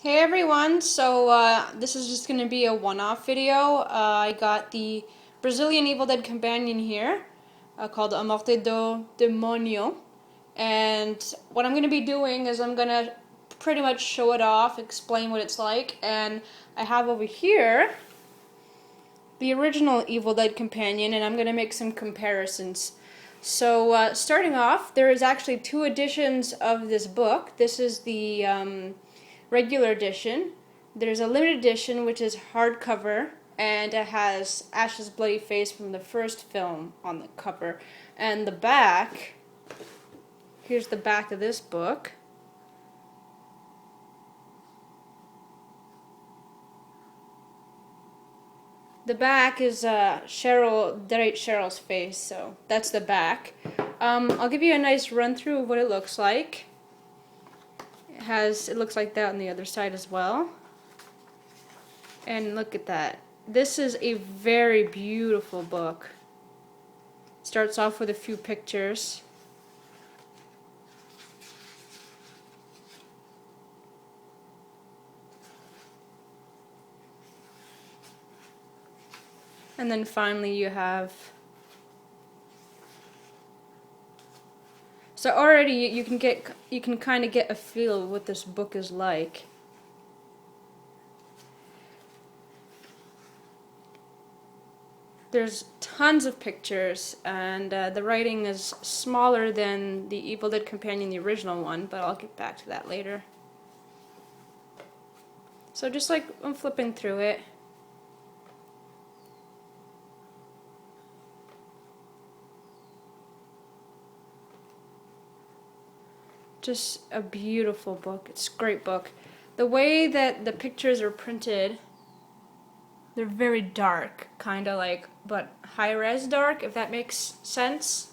Hey everyone, this is just going to be a one-off video. I got the Brazilian Evil Dead companion here called Morte do Demonio, and what I'm going to be doing is I'm going to pretty much show it off, explain what it's like, and I have over here the original Evil Dead companion, and I'm going to make some comparisons. So starting off, there is actually two editions of this book. This is the regular edition. There's a limited edition, which is hardcover, and it has Ash's bloody face from the first film on the cover. And the back, here's the back of this book. The back is Cheryl's face, so that's the back. I'll give you a nice run through of what it looks like. It looks like that on the other side as well. And look at that. This is a very beautiful book. Starts off with a few pictures. And then finally you have... So already you can kind of get a feel of what this book is like. There's tons of pictures, and the writing is smaller than the Evil Dead Companion, the original one, but I'll get back to that later. So just like I'm flipping through it, just a beautiful book. It's a great book. The way that the pictures are printed, they're very dark, kind of like, but high-res dark, if that makes sense.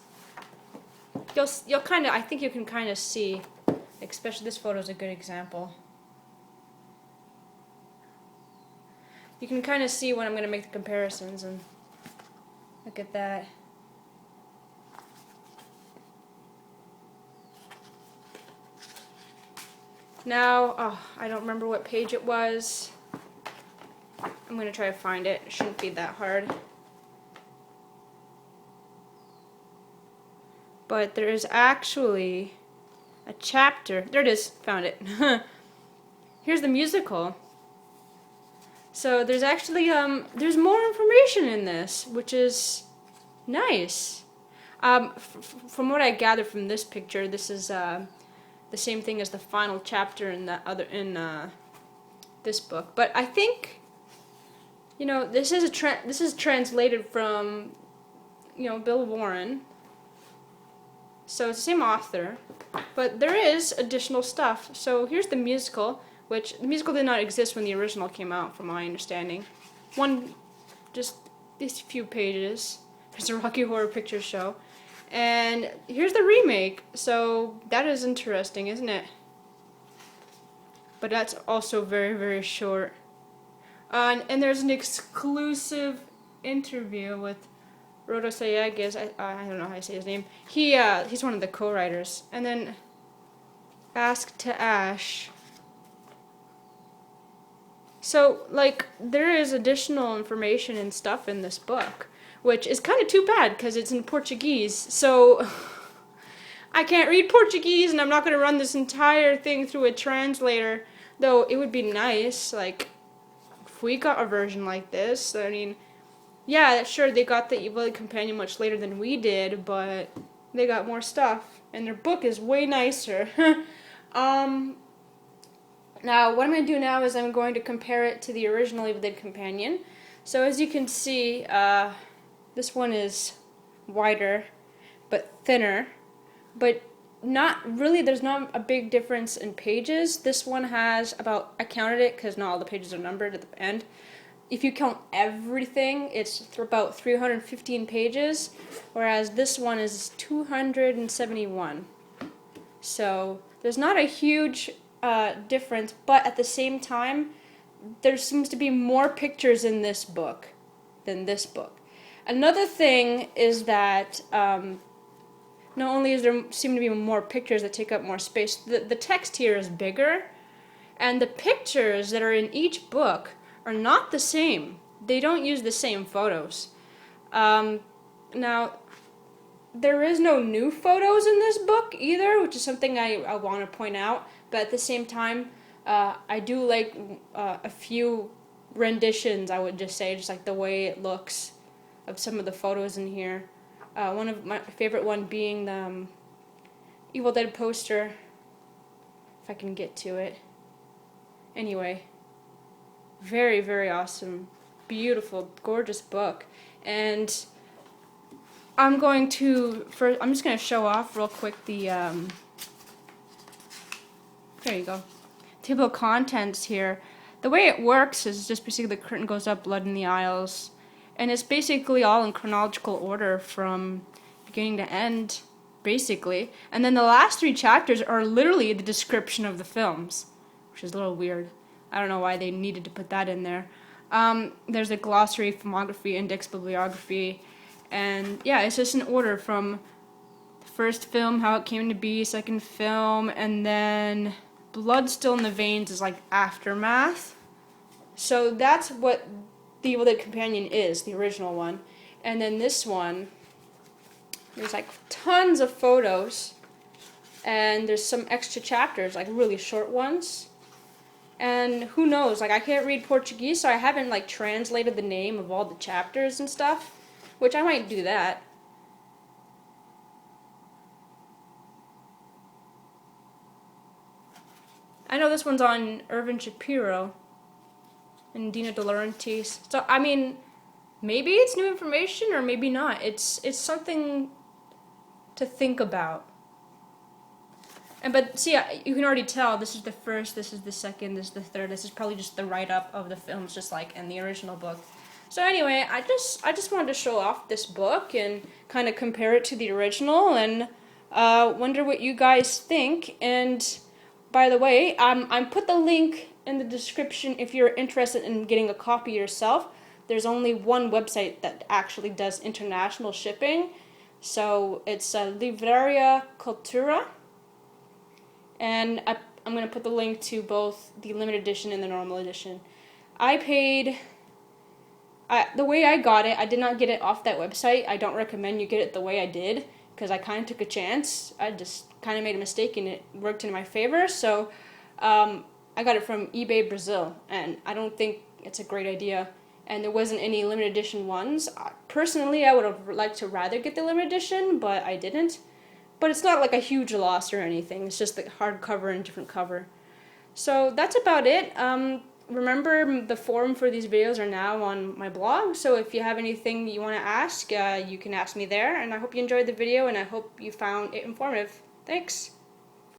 You'll kind of, I think you can kind of see, especially this photo is a good example. You can kind of see when I'm going to make the comparisons, and look at that. Now, I don't remember what page it was. I'm going to try to find it. It shouldn't be that hard. But there is actually a chapter. There it is. Found it. Here's the musical. So there's actually there's more information in this, which is nice. From what I gather from this picture, this is the same thing as the final chapter in this book. But I think, this is translated from Bill Warren. So it's the same author, but there is additional stuff. So here's the musical, which the musical did not exist when the original came out, from my understanding. Just these few pages. There's a Rocky Horror Picture Show. And here's the remake, so that is interesting, isn't it? But that's also very, very short. And there's an exclusive interview with Rodo Sayagues. I don't know how to say his name. He's one of the co-writers. And then Ask to Ash. So, there is additional information and stuff in this book, which is kind of too bad because it's in Portuguese. So I can't read Portuguese, and I'm not going to run this entire thing through a translator. Though it would be nice, if we got a version like this. I mean, yeah, sure, they got the Evil Dead Companion much later than we did, but they got more stuff, and their book is way nicer. Now, what I'm going to do now is I'm going to compare it to the original Evil Dead Companion. So as you can see, this one is wider, but thinner, but there's not a big difference in pages. This one has I counted it because not all the pages are numbered at the end. If you count everything, it's about 315 pages, whereas this one is 271. So there's not a huge difference, but at the same time, there seems to be more pictures in this book than this book. Another thing is that not only is there seem to be more pictures that take up more space, the text here is bigger, And the pictures that are in each book are not the same. They don't use the same photos. Now, there is no new photos in this book either, which is something I want to point out. But at the same time, I do like a few renditions, I would just say, just like the way it looks of some of the photos in here. One of my favorite one being the Evil Dead poster, if I can get to it. Anyway, very, very awesome, beautiful, gorgeous book. And I'm just going to show off real quick the, there you go, table of contents here. The way it works is just basically the curtain goes up, blood in the aisles, and it's basically all in chronological order from beginning to end, basically. And then the last 3 chapters are literally the description of the films, which is a little weird. I don't know why they needed to put that in there. There's a glossary, filmography, index, bibliography, and yeah, it's just in order from the first film, how it came to be, second film, and then Blood Still in the Veins is like aftermath. So that's what the Evil Dead Companion is, the original one. And then this one, there's like tons of photos, and there's some extra chapters, like really short ones. And who knows, like I can't read Portuguese, so I haven't like translated the name of all the chapters and stuff, which I might do that. I know this one's on Irvin Shapiro and Dina De Laurentiis. So I mean, maybe it's new information or maybe not. It's something to think about. But see, you can already tell this is the first, this is the second, this is the third. This is probably just the write-up of the films, just like in the original book. So anyway, I just wanted to show off this book and kind of compare it to the original and wonder what you guys think. And by the way, I'm put the link in the description if you're interested in getting a copy yourself. There's only one website that actually does international shipping, so it's Livraria Cultura. And I'm going to put the link to both the limited edition and the normal edition. I paid, the way I got it, I did not get it off that website. I don't recommend you get it the way I did, because I kind of took a chance. I just kind of made a mistake and it worked in my favor. So I got it from eBay Brazil, and I don't think it's a great idea. And there wasn't any limited edition ones. Personally, I would have liked to rather get the limited edition, but I didn't. But it's not like a huge loss or anything. It's just the hardcover and different cover. So that's about it. Remember, the forum for these videos are now on my blog. So if you have anything you want to ask, you can ask me there. And I hope you enjoyed the video, and I hope you found it informative. Thanks.